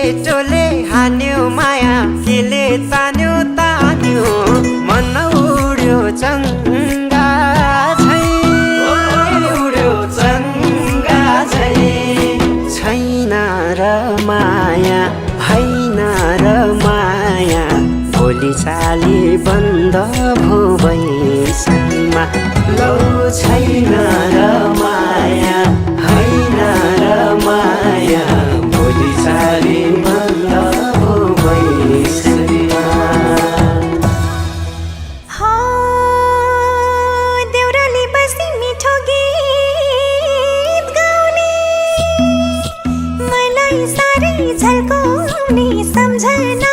केटोले हान्यो माया केले तान्यो तान्यो मन उड्यो चङ्गा झै उड्यो चङ्गा झै छैन र माया हैन र माया भोलि चाली बन्द भो बैसैमा लौ छैन र माया हैन र माया भोलि चाली बन्द भो बैसैमा देउराली बसी मिठो गीत गाउने मलाई साह्रै झल्काउने सम्झना